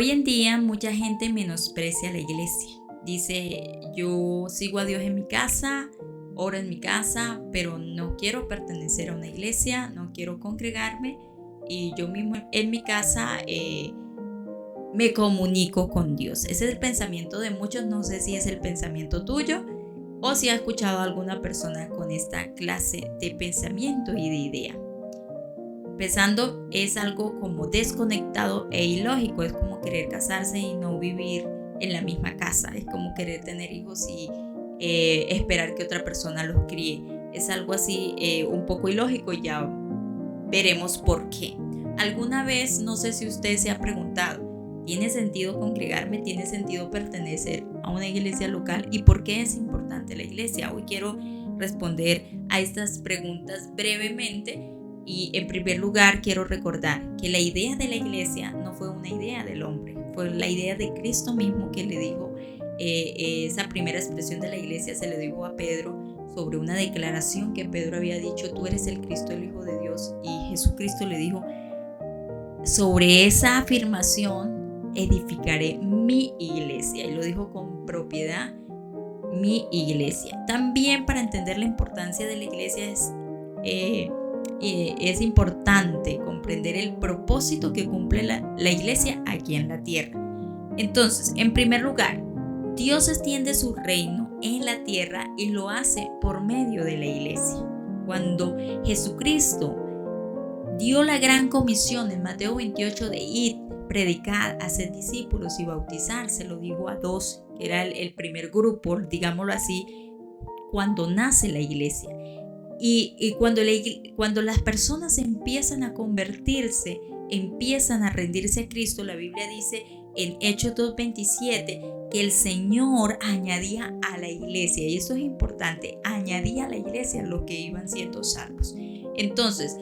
Hoy en día mucha gente menosprecia la iglesia. Dice, yo sigo a Dios en mi casa, oro en mi casa, pero no quiero pertenecer a una iglesia, no quiero congregarme y yo mismo en mi casa me comunico con Dios. Ese es el pensamiento de muchos, no sé si es el pensamiento tuyo o si has escuchado a alguna persona con esta clase de pensamiento y de idea. Empezando, es algo como desconectado e ilógico, es como querer casarse y no vivir en la misma casa, es como querer tener hijos y esperar que otra persona los críe. Es algo así un poco ilógico y ya veremos por qué. Alguna vez, no sé si usted se ha preguntado, ¿tiene sentido congregarme? ¿Tiene sentido pertenecer a una iglesia local? ¿Y por qué es importante la iglesia? Hoy quiero responder a estas preguntas brevemente. Y en primer lugar quiero recordar que la idea de la iglesia no fue una idea del hombre, fue la idea de Cristo mismo que le dijo, esa primera expresión de la iglesia se le dijo a Pedro sobre una declaración que Pedro había dicho, tú eres el Cristo, el Hijo de Dios, y Jesucristo le dijo, sobre esa afirmación edificaré mi iglesia, y lo dijo con propiedad, mi iglesia. También para entender la importancia de la iglesia es importante comprender el propósito que cumple la iglesia aquí en la tierra. Entonces, en primer lugar, Dios extiende su reino en la tierra y lo hace por medio de la iglesia. Cuando Jesucristo dio la gran comisión en Mateo 28 de ir, predicar, hacer discípulos y bautizar, se lo dijo a 12, que era el primer grupo, digámoslo así, cuando nace la iglesia. Y cuando las personas empiezan a convertirse, empiezan a rendirse a Cristo, la Biblia dice en Hechos 2:27 que el Señor añadía a la iglesia, y eso es importante, añadía a la iglesia los que iban siendo salvos. Entonces,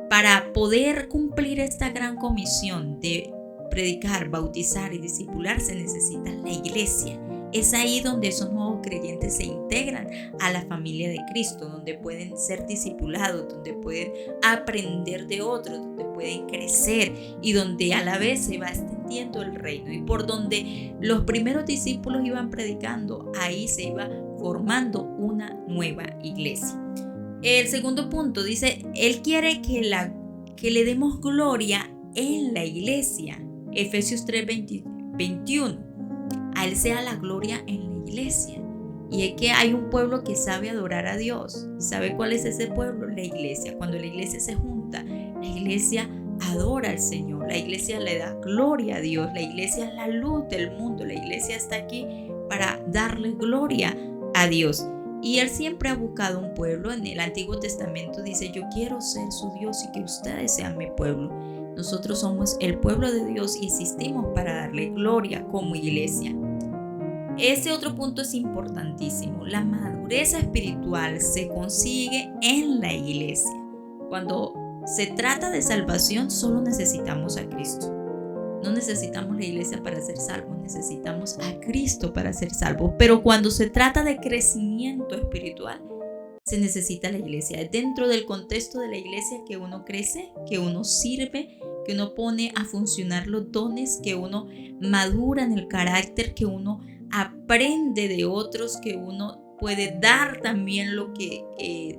para poder cumplir esta gran comisión de predicar, bautizar y discipular, se necesita la iglesia. Es ahí donde esos nuevos creyentes se integran a la familia de Cristo, donde pueden ser discipulados, donde pueden aprender de otros, donde pueden crecer y donde a la vez se va extendiendo el reino. Y por donde los primeros discípulos iban predicando, ahí se iba formando una nueva iglesia. El segundo punto dice, Él quiere que le demos gloria en la iglesia. Efesios 3:21. A Él sea la gloria en la iglesia. Y es que hay un pueblo que sabe adorar a Dios. ¿Y sabe cuál es ese pueblo? La iglesia. Cuando la iglesia se junta, la iglesia adora al Señor. La iglesia le da gloria a Dios. La iglesia es la luz del mundo. La iglesia está aquí para darle gloria a Dios. Y Él siempre ha buscado un pueblo. En el Antiguo Testamento dice, yo quiero ser su Dios y que ustedes sean mi pueblo. Nosotros somos el pueblo de Dios y existimos para darle gloria como iglesia. Ese otro punto es importantísimo. La madurez espiritual se consigue en la iglesia. Cuando se trata de salvación, solo necesitamos a Cristo. No necesitamos la iglesia para ser salvos, necesitamos a Cristo para ser salvos. Pero cuando se trata de crecimiento espiritual, se necesita la iglesia. Es dentro del contexto de la iglesia que uno crece, que uno sirve, que uno pone a funcionar los dones, que uno madura en el carácter, que uno aprende de otros, que uno puede dar también lo que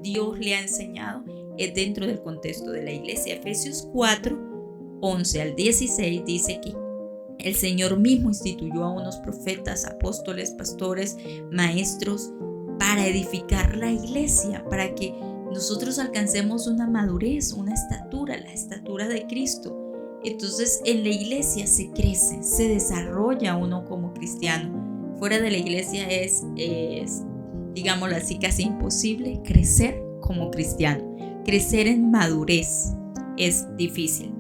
Dios le ha enseñado. Es dentro del contexto de la iglesia. Efesios 4:11 al 16 dice que el Señor mismo instituyó a unos profetas, apóstoles, pastores, maestros para edificar la iglesia, para que nosotros alcancemos una madurez, una estatura, la estatura de Cristo. Entonces en la iglesia se crece, se desarrolla uno como cristiano. Fuera de la iglesia es digámoslo así, casi imposible crecer como cristiano. Crecer en madurez es difícil.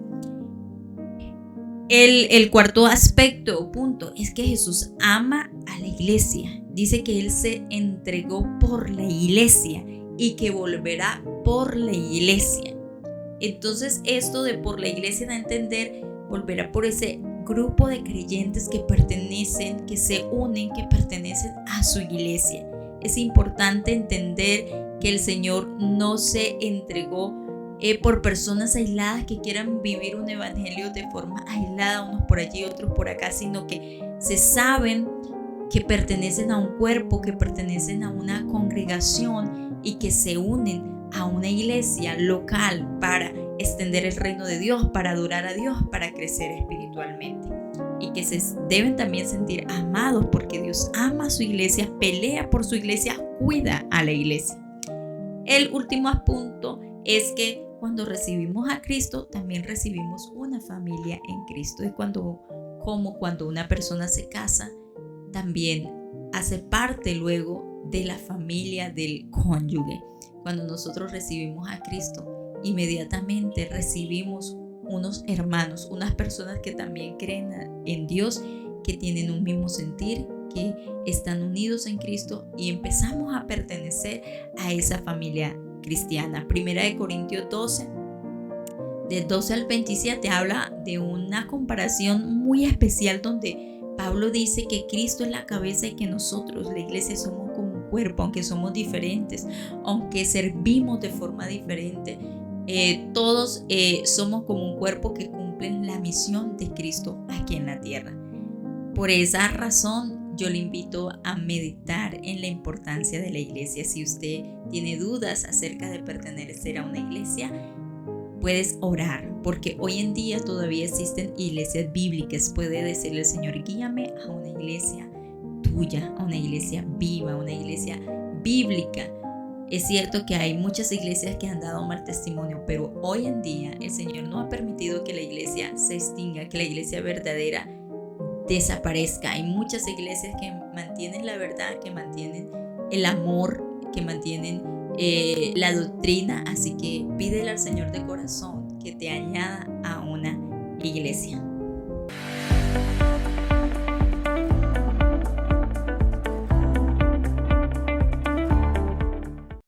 El cuarto aspecto o punto es que Jesús ama a la iglesia. Dice que Él se entregó por la iglesia y que volverá por la iglesia. Entonces esto de por la iglesia da a entender, volverá por ese grupo de creyentes que pertenecen, que se unen, que pertenecen a su iglesia. Es importante entender que el Señor no se entregó por personas aisladas que quieran vivir un evangelio de forma aislada, unos por allí, otros por acá, sino que se saben que pertenecen a un cuerpo, que pertenecen a una congregación y que se unen a una iglesia local para extender el reino de Dios, para adorar a Dios, para crecer espiritualmente. Y que se deben también sentir amados porque Dios ama a su iglesia, pelea por su iglesia, cuida a la iglesia. El último punto es que cuando recibimos a Cristo, también recibimos una familia en Cristo. Es como cuando una persona se casa, también hace parte luego de la familia del cónyuge. Cuando nosotros recibimos a Cristo, inmediatamente recibimos unos hermanos, unas personas que también creen en Dios, que tienen un mismo sentir, que están unidos en Cristo y empezamos a pertenecer a esa familia cristiana. Primera de Corintios 12, del 12 al 27, habla de una comparación muy especial donde Pablo dice que Cristo es la cabeza y que nosotros, la iglesia, somos como un cuerpo, aunque somos diferentes, aunque servimos de forma diferente. Todos somos como un cuerpo que cumplen la misión de Cristo aquí en la tierra. Por esa razón, yo le invito a meditar en la importancia de la iglesia. Si usted tiene dudas acerca de pertenecer a una iglesia, puedes orar, porque hoy en día todavía existen iglesias bíblicas. Puede decirle al Señor, guíame a una iglesia tuya, a una iglesia viva, a una iglesia bíblica. Es cierto que hay muchas iglesias que han dado mal testimonio, pero hoy en día el Señor no ha permitido que la iglesia se extinga, que la iglesia verdadera desaparezca. Hay muchas iglesias que mantienen la verdad, que mantienen el amor, que mantienen la doctrina. Así que pídele al Señor de corazón que te añada a una iglesia.